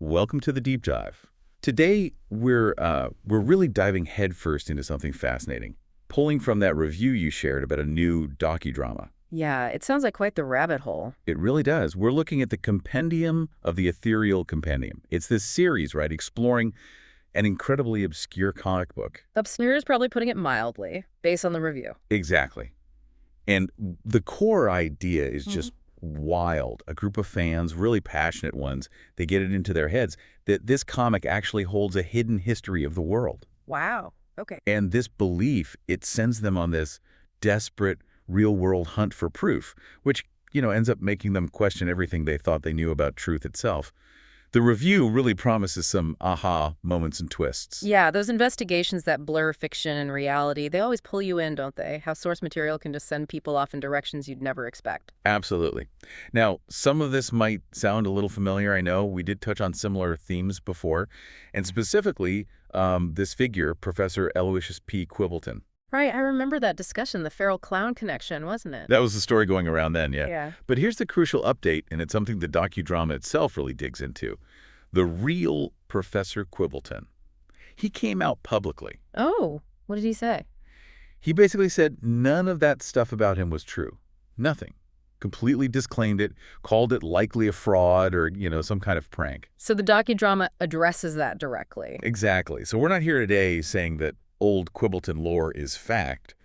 Welcome to the deep dive. Today, we're really diving headfirst into something fascinating, pulling from that review you shared about a new docudrama. Yeah, it sounds like quite the rabbit hole. It really does. We're looking at the Compendium of the Ethereal Compendium. It's this series, right, exploring an incredibly obscure comic book. Obscure is probably putting it mildly, based on the review. Exactly. And the core idea is just wild. A group of fans, really passionate ones, they get it into their heads that this comic actually holds a hidden history of the world. Wow. Okay. And this belief, it sends them on this desperate, real-world hunt for proof, which, ends up making them question everything they thought they knew about truth itself. The review really promises some aha moments and twists. Yeah, those investigations that blur fiction and reality, they always pull you in, don't they? How source material can just send people off in directions you'd never expect. Absolutely. Now, some of this might sound a little familiar, I know. We did touch on similar themes before, and specifically this figure, Professor Aloysius P. Quibbleton. Right, I remember that discussion, the feral clown connection, wasn't it? That was the story going around then, yeah. Yeah. But here's the crucial update, and it's something the docudrama itself really digs into. The real Professor Quibbleton. He came out publicly. Oh, what did he say? He basically said none of that stuff about him was true. Nothing. Completely disclaimed it, called it likely a fraud or, some kind of prank. So the docudrama addresses that directly. Exactly. So we're not here today saying that old Quibbleton lore is fact.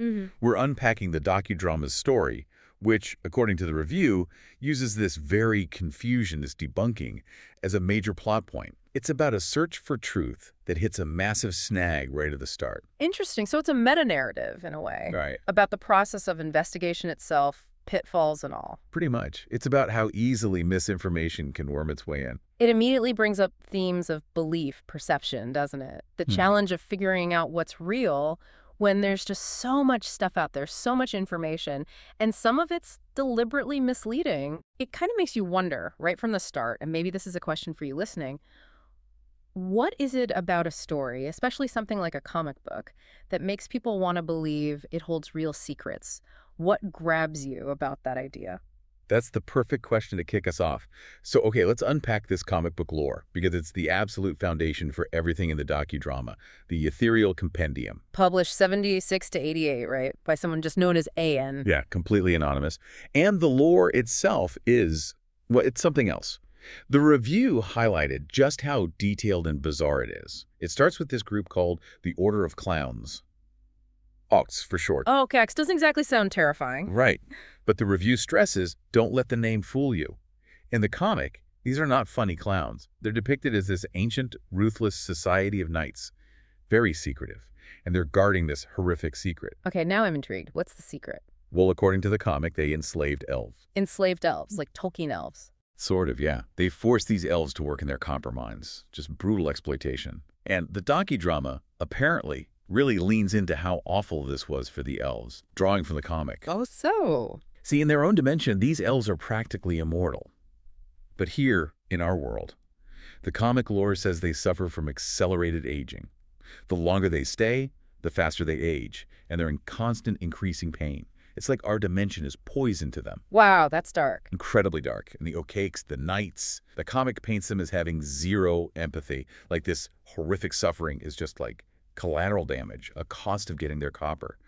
We're unpacking the docudrama's story, which, according to the review, uses this very confusion, this debunking, as a major plot point. It's about a search for truth that hits a massive snag right at the start. Interesting. So it's a meta-narrative, in a way. Right. About the process of investigation itself, pitfalls and all. Pretty much. It's about how easily misinformation can worm its way in. It immediately brings up themes of belief, perception, doesn't it? The challenge of figuring out what's real when there's just so much stuff out there, so much information, and some of it's deliberately misleading. It kind of makes you wonder right from the start, and maybe this is a question for you listening, what is it about a story, especially something like a comic book, that makes people want to believe it holds real secrets? What grabs you about that idea? That's the perfect question to kick us off. So, okay, let's unpack this comic book lore, because it's the absolute foundation for everything in the docudrama, the Ethereal Compendium. Published 76 to 88, right? By someone just known as AN. Yeah, completely anonymous. And the lore itself is, well, it's something else. The review highlighted just how detailed and bizarre it is. It starts with this group called the Order of Clowns. Ox for short. Oh, okay. Doesn't exactly sound terrifying. Right. But the review stresses, don't let the name fool you. In the comic, these are not funny clowns. They're depicted as this ancient, ruthless society of knights. Very secretive. And they're guarding this horrific secret. Okay, now I'm intrigued. What's the secret? Well, according to the comic, they enslaved elves. Enslaved elves, like Tolkien elves. Sort of, yeah. They forced these elves to work in their copper mines. Just brutal exploitation. And the docudrama, apparently, really leans into how awful this was for the elves, drawing from the comic. Oh, so? See, in their own dimension, these elves are practically immortal. But here, in our world, the comic lore says they suffer from accelerated aging. The longer they stay, the faster they age, and they're in constant increasing pain. It's like our dimension is poison to them. Wow, that's dark. Incredibly dark. And the Okakes, the knights, the comic paints them as having zero empathy. Like this horrific suffering is just like collateral damage, a cost of getting their copper.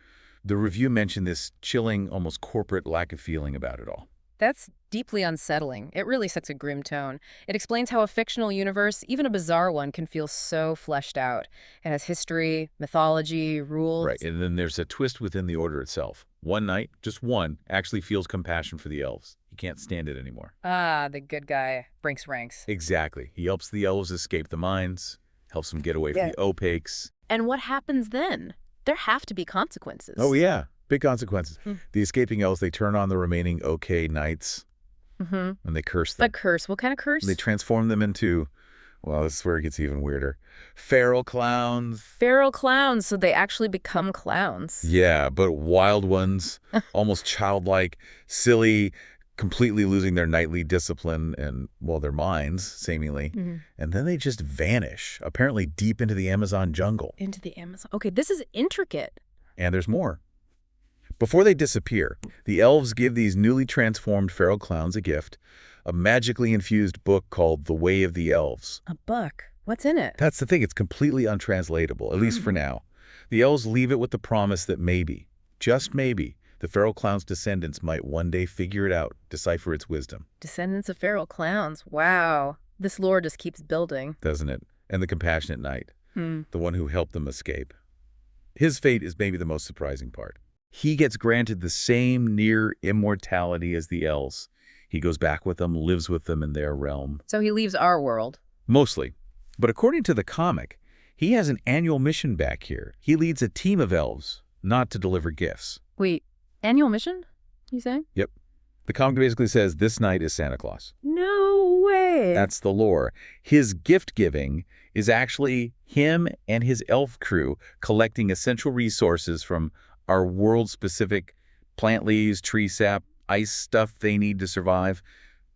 The review mentioned this chilling, almost corporate lack of feeling about it all. That's deeply unsettling. It really sets a grim tone. It explains how a fictional universe, even a bizarre one, can feel so fleshed out. It has history, mythology, rules. Right, and then there's a twist within the order itself. One knight, just one, actually feels compassion for the elves. He can't stand it anymore. Ah, the good guy breaks ranks. Exactly. He helps the elves escape the mines, helps them get away from the Opakes. And what happens then? There have to be consequences. Oh, yeah. Big consequences. The escaping elves, they turn on the remaining OK knights, and they curse them. A curse? What kind of curse? They transform them into, well, this is where it gets even weirder, feral clowns. Feral clowns, so they actually become clowns. Yeah, but wild ones, almost childlike, silly, completely losing their knightly discipline and, well, their minds, seemingly. And then they just vanish, apparently deep into the Amazon jungle. Into the Amazon. Okay, this is intricate. And there's more. Before they disappear, the elves give these newly transformed feral clowns a gift, a magically infused book called The Way of the Elves. A book? What's in it? That's the thing. It's completely untranslatable, at least for now. The elves leave it with the promise that maybe, just maybe, the feral clown's descendants might one day figure it out, decipher its wisdom. Descendants of feral clowns. Wow. This lore just keeps building. Doesn't it? And the compassionate knight, the one who helped them escape. His fate is maybe the most surprising part. He gets granted the same near immortality as the elves. He goes back with them, lives with them in their realm. So he leaves our world. Mostly. But according to the comic, he has an annual mission back here. He leads a team of elves, not to deliver gifts. Wait, annual mission, you say? Yep. The comic basically says this knight is Santa Claus. No way. That's the lore. His gift-giving is actually him and his elf crew collecting essential resources from our world-specific plant leaves, tree sap, ice stuff they need to survive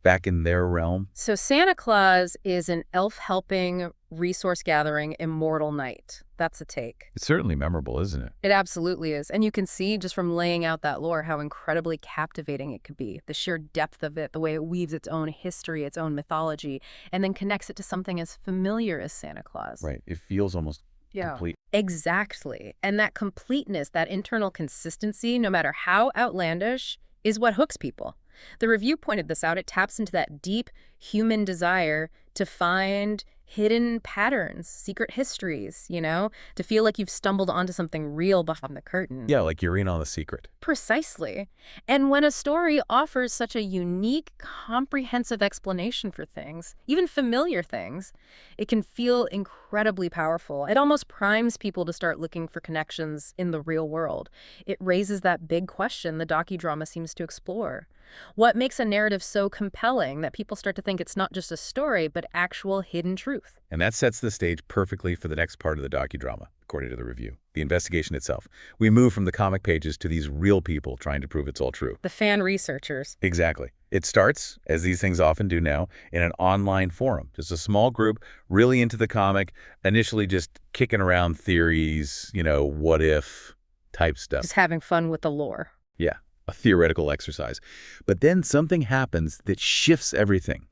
back in their realm. So Santa Claus is an elf-helping, resource-gathering, immortal knight. That's a take. It's certainly memorable, isn't it? It absolutely is. And you can see just from laying out that lore how incredibly captivating it could be. The sheer depth of it, the way it weaves its own history, its own mythology, and then connects it to something as familiar as Santa Claus. Right. It feels almost complete. Exactly. And that completeness, that internal consistency, no matter how outlandish, is what hooks people. The review pointed this out. It taps into that deep human desire to find hidden patterns, secret histories, to feel like you've stumbled onto something real behind the curtain. Yeah, like you're in on the secret. Precisely. And when a story offers such a unique, comprehensive explanation for things, even familiar things, it can feel incredibly powerful. It almost primes people to start looking for connections in the real world. It raises that big question the docudrama seems to explore. What makes a narrative so compelling that people start to think it's not just a story, but actual hidden truth? And that sets the stage perfectly for the next part of the docudrama, according to the review, the investigation itself. We move from the comic pages to these real people trying to prove it's all true. The fan researchers. Exactly. It starts, as these things often do now, in an online forum. Just a small group really into the comic, initially just kicking around theories, what if type stuff. Just having fun with the lore. Yeah. A theoretical exercise. But then something happens that shifts everything.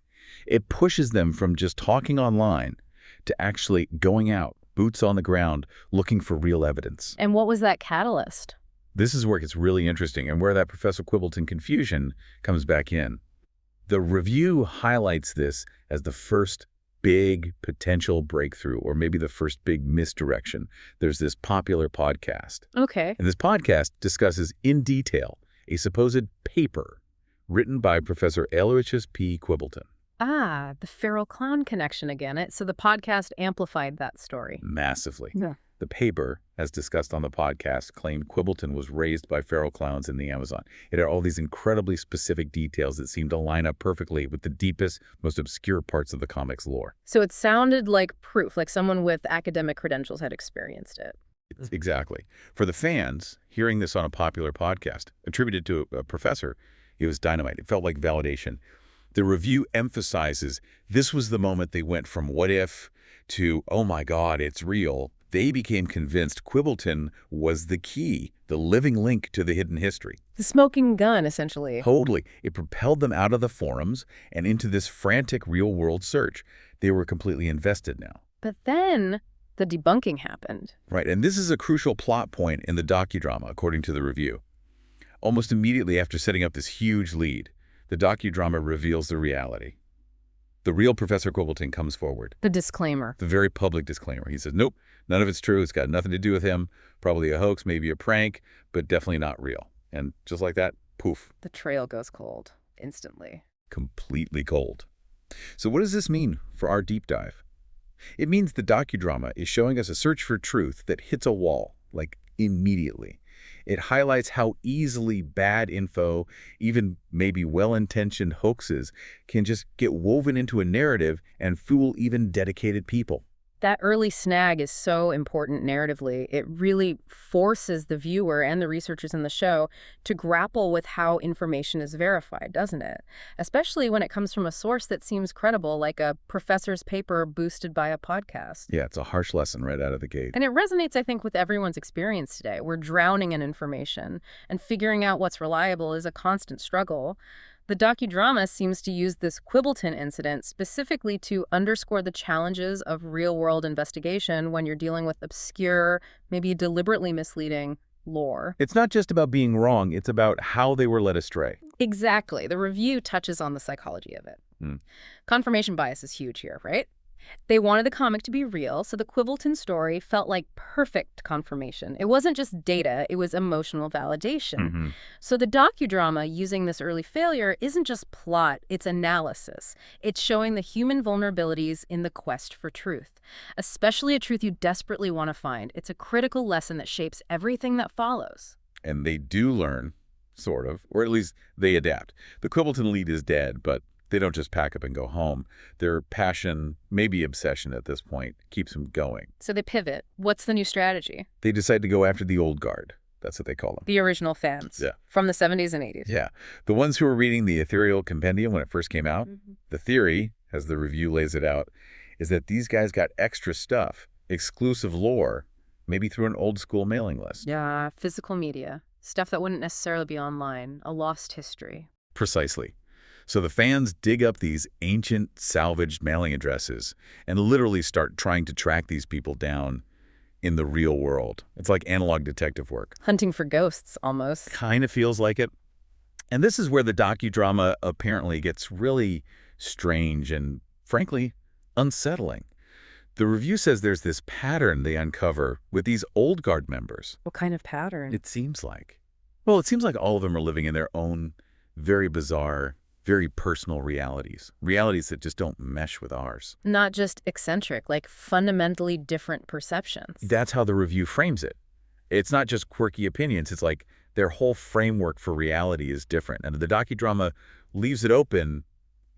It pushes them from just talking online to actually going out, boots on the ground, looking for real evidence. And what was that catalyst? This is where it gets really interesting and where that Professor Quibbleton confusion comes back in. The review highlights this as the first big potential breakthrough, or maybe the first big misdirection. There's this popular podcast. Okay. And this podcast discusses in detail a supposed paper written by Professor Aloysius P. Quibbleton. Ah, the feral clown connection again. So the podcast amplified that story. Massively. Yeah. The paper, as discussed on the podcast, claimed Quibbleton was raised by feral clowns in the Amazon. It had all these incredibly specific details that seemed to line up perfectly with the deepest, most obscure parts of the comic's lore. So it sounded like proof, like someone with academic credentials had experienced it. Exactly. For the fans, hearing this on a popular podcast, attributed to a professor, it was dynamite. It felt like validation. The review emphasizes this was the moment they went from what if to, oh my God, it's real. They became convinced Quibbleton was the key, the living link to the hidden history. The smoking gun, essentially. Totally. It propelled them out of the forums and into this frantic real-world search. They were completely invested now. But then the debunking happened. Right, and this is a crucial plot point in the docudrama, according to the review. Almost immediately after setting up this huge lead, the docudrama reveals the reality. The real Professor Quibbleton comes forward. The disclaimer. The very public disclaimer. He says, nope, none of it's true. It's got nothing to do with him. Probably a hoax, maybe a prank, but definitely not real. And just like that, poof. The trail goes cold instantly. Completely cold. So what does this mean for our deep dive? It means the docudrama is showing us a search for truth that hits a wall, like immediately. It highlights how easily bad info, even maybe well-intentioned hoaxes, can just get woven into a narrative and fool even dedicated people. That early snag is so important narratively. It really forces the viewer and the researchers in the show to grapple with how information is verified, doesn't it? Especially when it comes from a source that seems credible, like a professor's paper boosted by a podcast. Yeah, it's a harsh lesson right out of the gate. And it resonates, I think, with everyone's experience today. We're drowning in information, and figuring out what's reliable is a constant struggle. The docudrama seems to use this Quibbleton incident specifically to underscore the challenges of real-world investigation when you're dealing with obscure, maybe deliberately misleading lore. It's not just about being wrong, it's about how they were led astray. Exactly. The review touches on the psychology of it. Hmm. Confirmation bias is huge here, right? They wanted the comic to be real, so the Quibbleton story felt like perfect confirmation. It wasn't just data, it was emotional validation. So the docudrama, using this early failure, isn't just plot, it's analysis. It's showing the human vulnerabilities in the quest for truth, especially a truth you desperately want to find. It's a critical lesson that shapes everything that follows. And they do learn, sort of, or at least they adapt. The Quibbleton lead is dead, but they don't just pack up and go home. Their passion, maybe obsession at this point, keeps them going. So they pivot. What's the new strategy? They decide to go after the old guard. That's what they call them. The original fans. Yeah. From the 70s and 80s. Yeah. The ones who were reading the Ethereal Compendium when it first came out, the theory, as the review lays it out, is that these guys got extra stuff, exclusive lore, maybe through an old school mailing list. Yeah, physical media. Stuff that wouldn't necessarily be online. A lost history. Precisely. So the fans dig up these ancient, salvaged mailing addresses and literally start trying to track these people down in the real world. It's like analog detective work. Hunting for ghosts, almost. Kind of feels like it. And this is where the docudrama apparently gets really strange and, frankly, unsettling. The review says there's this pattern they uncover with these old guard members. What kind of pattern? It seems like. Well, it seems like all of them are living in their own very bizarre, very personal realities that just don't mesh with ours. Not just eccentric, like fundamentally different perceptions. That's how the review frames it. It's not just quirky opinions. It's like their whole framework for reality is different. And the docudrama leaves it open.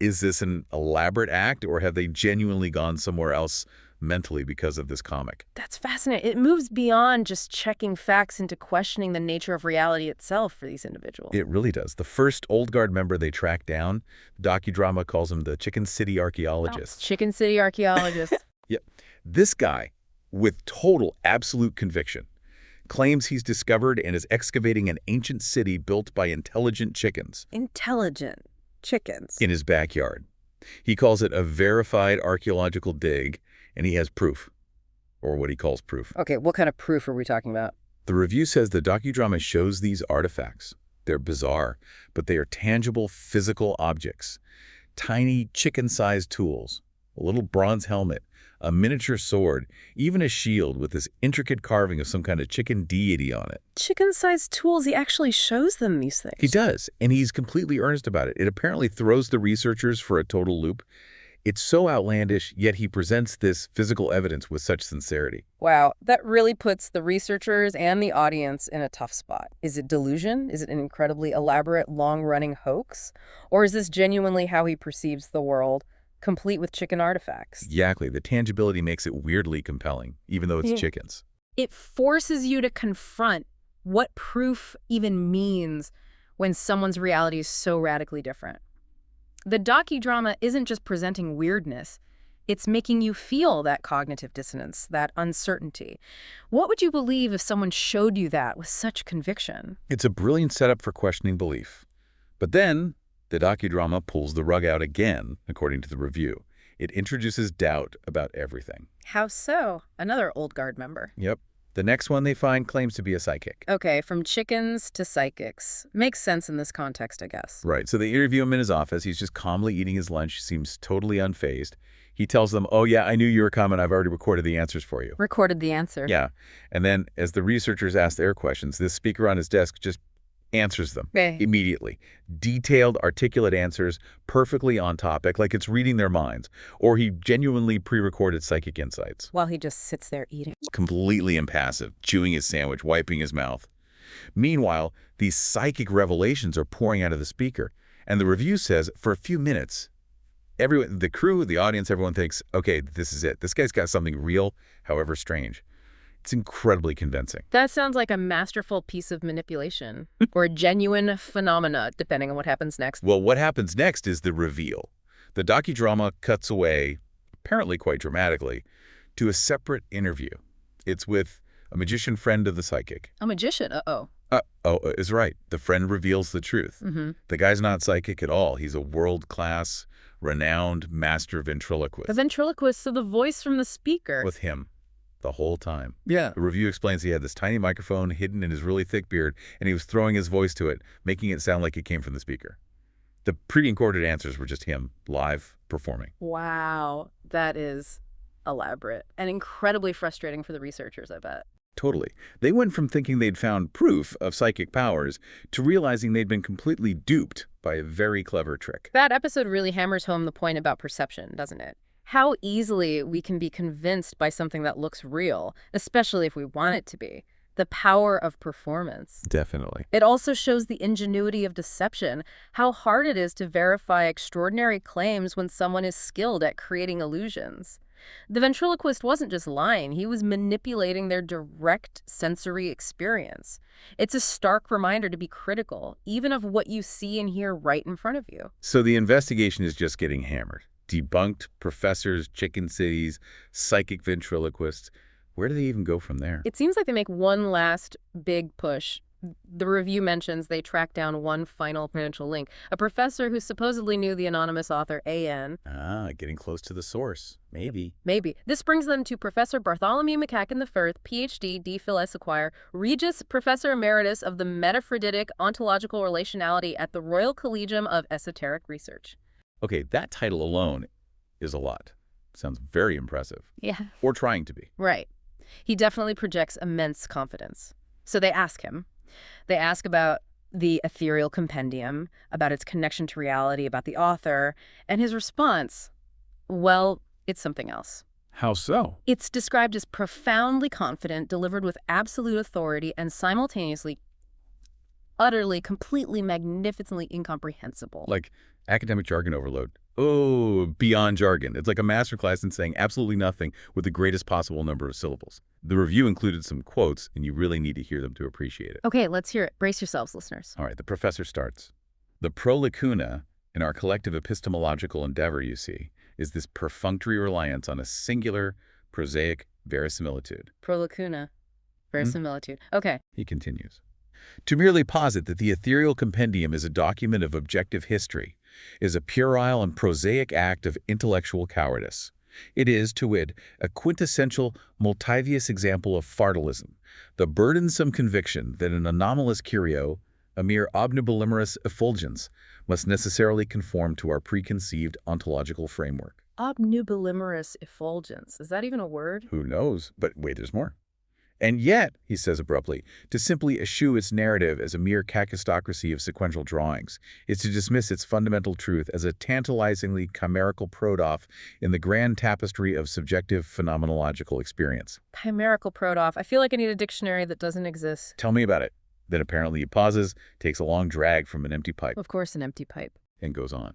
Is this an elaborate act, or have they genuinely gone somewhere else mentally because of this comic? That's fascinating. It moves beyond just checking facts into questioning the nature of reality itself for these individuals. It really does. The first old guard member they track down, docudrama calls him the Chicken City Archaeologist. Chicken City Archaeologist. Yep. This guy, with total, absolute conviction, claims he's discovered and is excavating an ancient city built by intelligent chickens. Intelligent chickens. In his backyard. He calls it a verified archaeological dig, and he has proof, or what he calls proof. Okay, what kind of proof are we talking about? The review says the docudrama shows these artifacts. They're bizarre, but they are tangible physical objects. Tiny chicken-sized tools, a little bronze helmet, a miniature sword, even a shield with this intricate carving of some kind of chicken deity on it. Chicken-sized tools, he actually shows them these things. He does, and he's completely earnest about it. It apparently throws the researchers for a total loop. It's so outlandish, yet he presents this physical evidence with such sincerity. Wow, that really puts the researchers and the audience in a tough spot. Is it delusion? Is it an incredibly elaborate, long-running hoax? Or is this genuinely how he perceives the world, complete with chicken artifacts? Exactly. The tangibility makes it weirdly compelling, even though it's chickens. It forces you to confront what proof even means when someone's reality is so radically different. The docudrama isn't just presenting weirdness, it's making you feel that cognitive dissonance, that uncertainty. What would you believe if someone showed you that with such conviction? It's a brilliant setup for questioning belief. But then, the docudrama pulls the rug out again, according to the review. It introduces doubt about everything. How so? Another old guard member. Yep. The next one they find claims to be a psychic. Okay, from chickens to psychics. Makes sense in this context, I guess. Right. So they interview him in his office. He's just calmly eating his lunch. Seems totally unfazed. He tells them, oh, yeah, I knew you were coming. I've already recorded the answers for you. Recorded the answer. Yeah. And then as the researchers ask their questions, this speaker on his desk just answers them immediately. Detailed, articulate answers, perfectly on topic, like it's reading their minds. Or he genuinely pre-recorded psychic insights. While he just sits there eating. Completely impassive, chewing his sandwich, wiping his mouth. Meanwhile, these psychic revelations are pouring out of the speaker. And the review says, for a few minutes, everyone, the crew, the audience, everyone thinks, okay, this is it. This guy's got something real, however strange. It's incredibly convincing. That sounds like a masterful piece of manipulation, or a genuine phenomena, depending on what happens next. Well, what happens next is the reveal. The docudrama cuts away, apparently quite dramatically, to a separate interview. It's with a magician friend of the psychic. A magician? Uh-oh. Is right. The friend reveals the truth. The guy's not psychic at all. He's a world-class, renowned master ventriloquist. The ventriloquist, so the voice from the speaker. With him the whole time. Yeah. The review explains he had this tiny microphone hidden in his really thick beard, and he was throwing his voice to it, making it sound like it came from the speaker. The pre-recorded answers were just him, live, performing. Wow, that is elaborate and incredibly frustrating for the researchers, I bet. Totally. They went from thinking they'd found proof of psychic powers to realizing they'd been completely duped by a very clever trick. That episode really hammers home the point about perception, doesn't it? How easily we can be convinced by something that looks real, especially if we want it to be. The power of performance. Definitely. It also shows the ingenuity of deception, how hard it is to verify extraordinary claims when someone is skilled at creating illusions. The ventriloquist wasn't just lying, he was manipulating their direct sensory experience. It's a stark reminder to be critical, even of what you see and hear right in front of you. So the investigation is just getting hammered. Debunked professors, chicken cities, psychic ventriloquists. Where do they even go from there? It seems like they make one last big push. The review mentions they track down one final potential link. A professor who supposedly knew the anonymous author A.N. Getting close to the source. Maybe. Maybe. This brings them to Professor Bartholomew McHacken III, Ph.D., D.Phil Esquire, Regis Professor Emeritus of the Metaphroditic Ontological Relationality at the Royal Collegium of Esoteric Research. Okay, that title alone is a lot. Sounds very impressive. Yeah. Or trying to be. Right. He definitely projects immense confidence. So they ask him. They ask about the Ethereal Compendium, about its connection to reality, about the author, and his response, well, it's something else. How so? It's described as profoundly confident, delivered with absolute authority, and simultaneously utterly, completely, magnificently incomprehensible. Like academic jargon overload. Oh, beyond jargon. It's like a masterclass in saying absolutely nothing with the greatest possible number of syllables. The review included some quotes, and you really need to hear them to appreciate it. Okay, let's hear it. Brace yourselves, listeners. All right, the professor starts. The prolacuna in our collective epistemological endeavor, you see, is this perfunctory reliance on a singular, prosaic verisimilitude. Prolacuna. Verisimilitude. Okay. He continues. To merely posit that the Ethereal Compendium is a document of objective history is a puerile and prosaic act of intellectual cowardice. It is, to wit, a quintessential, multivious example of fartalism, the burdensome conviction that an anomalous curio, a mere obnubilimorous effulgence, must necessarily conform to our preconceived ontological framework. Obnubilimorous effulgence. Is that even a word? Who knows? But wait, there's more. And yet, he says abruptly, to simply eschew its narrative as a mere kakistocracy of sequential drawings is to dismiss its fundamental truth as a tantalizingly chimerical prodoff in the grand tapestry of subjective phenomenological experience. Chimerical prodoff. I feel like I need a dictionary that doesn't exist. Tell me about it. Then apparently he pauses, takes a long drag from an empty pipe, Of course, an empty pipe. and goes on.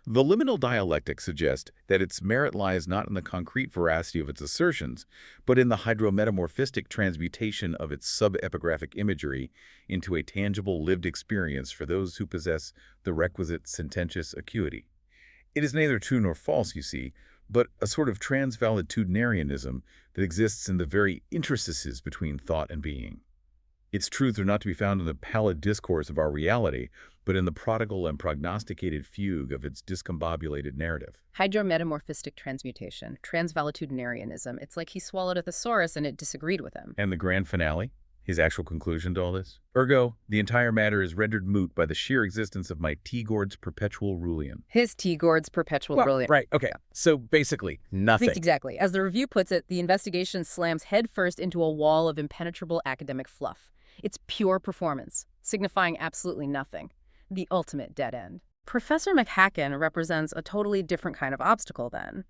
The liminal dialectic suggests that its merit lies not in the concrete veracity of its assertions, but in the hydrometamorphistic transmutation of its subepigraphic imagery into a tangible lived experience for those who possess the requisite sententious acuity. It is neither true nor false, you see, but a sort of transvaletudinarianism that exists in the very interstices between thought and being. Its truths are not to be found in the pallid discourse of our reality, but in the prodigal and prognosticated fugue of its discombobulated narrative. Hydrometamorphistic transmutation. Transvaletudinarianism. It's like he swallowed a thesaurus and it disagreed with him. And the grand finale? His actual conclusion to all this? Ergo, the entire matter is rendered moot by the sheer existence of my T-Gord's perpetual rulian. His T-Gord's perpetual brilliant. Right, okay. So basically, nothing. Exactly. As the review puts it, the investigation slams headfirst into a wall of impenetrable academic fluff. It's pure performance, signifying absolutely nothing. The ultimate dead end. Professor McHacken represents a totally different kind of obstacle then.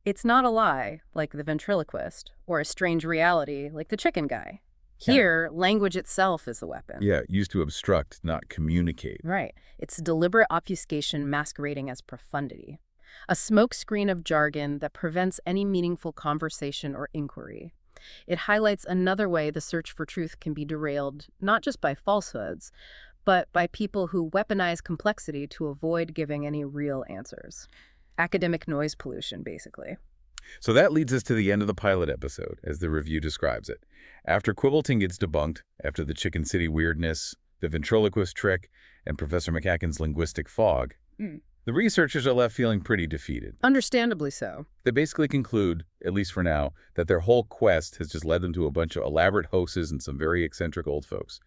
It's not a lie, like the ventriloquist, or a strange reality, like the chicken guy. Here, language itself is the weapon. Yeah, used to obstruct, not communicate. Right. It's deliberate obfuscation masquerading as profundity. A smokescreen of jargon that prevents any meaningful conversation or inquiry. It highlights another way the search for truth can be derailed, not just by falsehoods, but by people who weaponize complexity to avoid giving any real answers. Academic noise pollution, basically. So that leads us to the end of the pilot episode, as the review describes it. After Quibbleton gets debunked, after the Chicken City weirdness, the ventriloquist trick, and Professor McCracken's linguistic fog, the researchers are left feeling pretty defeated. Understandably so. They basically conclude, at least for now, that their whole quest has just led them to a bunch of elaborate hoaxes and some very eccentric old folks.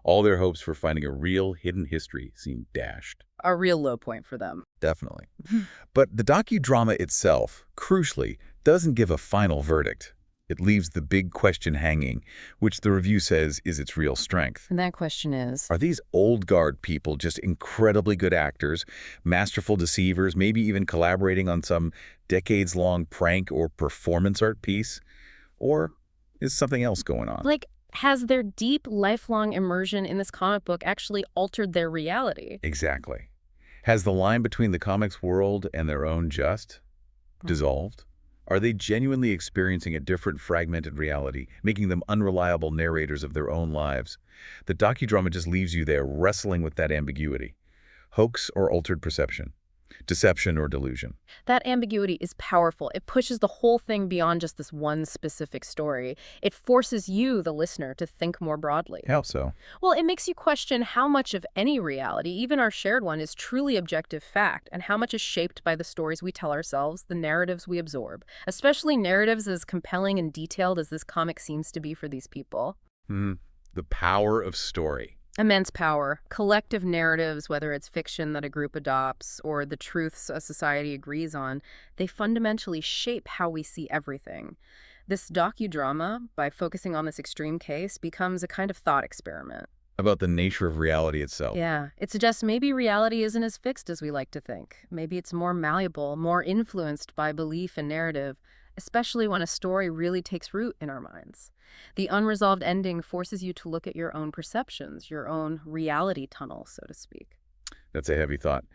All their hopes for finding a real hidden history seem dashed. A real low point for them. Definitely. But the docudrama itself, crucially, doesn't give a final verdict. It leaves the big question hanging, which the review says is its real strength. And that question is, Are these old guard people just incredibly good actors, masterful deceivers, maybe even collaborating on some decades-long prank or performance art piece? Or is something else going on? like, has their deep, lifelong immersion in this comic book actually altered their reality? Exactly. Has the line between the comics world and their own just dissolved? Are they genuinely experiencing a different fragmented reality, making them unreliable narrators of their own lives? The docudrama just leaves you there wrestling with that ambiguity. Hoax or altered perception? Deception or delusion? That ambiguity is powerful. It pushes the whole thing beyond just this one specific story. It forces you, the listener, to think more broadly. How so? Well, it makes you question how much of any reality, even our shared one, is truly objective fact, and how much is shaped by the stories we tell ourselves, the narratives we absorb, especially narratives as compelling and detailed as this comic seems to be for these people. The power of story. Immense power. Collective narratives, whether it's fiction that a group adopts or the truths a society agrees on, they fundamentally shape how we see everything. This docudrama, by focusing on this extreme case, becomes a kind of thought experiment. About the nature of reality itself. Yeah, it suggests maybe reality isn't as fixed as we like to think. Maybe it's more malleable, more influenced by belief and narrative, especially when a story really takes root in our minds. The unresolved ending forces you to look at your own perceptions, your own reality tunnel, so to speak. That's a heavy thought.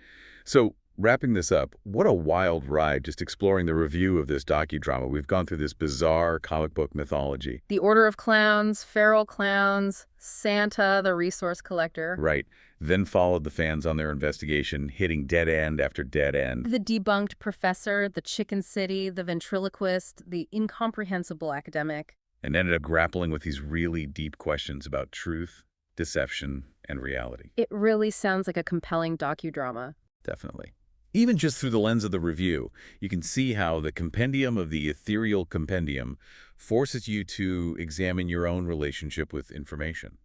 So, wrapping this up, what a wild ride just exploring the review of this docudrama. We've gone through this bizarre comic book mythology. The Order of Clowns, feral clowns, Santa, the resource collector. Right. Then followed the fans on their investigation, hitting dead end after dead end. The debunked professor, the Chicken City, the ventriloquist, the incomprehensible academic. And ended up grappling with these really deep questions about truth, deception, and reality. It really sounds like a compelling docudrama. Definitely. Even just through the lens of the review, you can see how the compendium of the Ethereal Compendium forces you to examine your own relationship with information.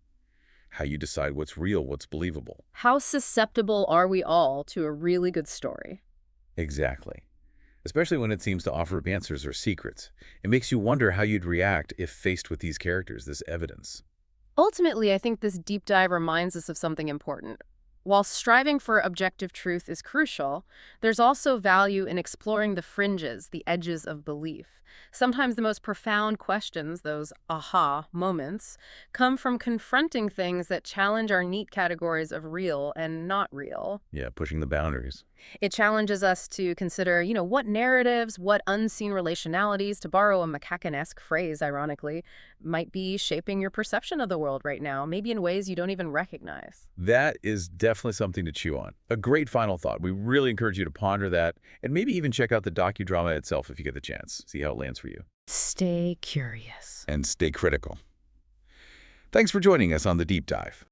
How you decide what's real, what's believable. How susceptible are we all to a really good story? Exactly. Especially when it seems to offer up answers or secrets. It makes you wonder how you'd react if faced with these characters, this evidence. Ultimately, I think this deep dive reminds us of something important. While striving for objective truth is crucial, there's also value in exploring the fringes, the edges of belief. Sometimes the most profound questions, those aha moments, come from confronting things that challenge our neat categories of real and not real. Yeah, pushing the boundaries. It challenges us to consider, what narratives, what unseen relationalities, to borrow a McCracken-esque phrase, ironically, might be shaping your perception of the world right now, maybe in ways you don't even recognize. That is definitely something to chew on. A great final thought. We really encourage you to ponder that and maybe even check out the docudrama itself if you get the chance. See how it lands for you. Stay curious. And stay critical. Thanks for joining us on The Deep Dive.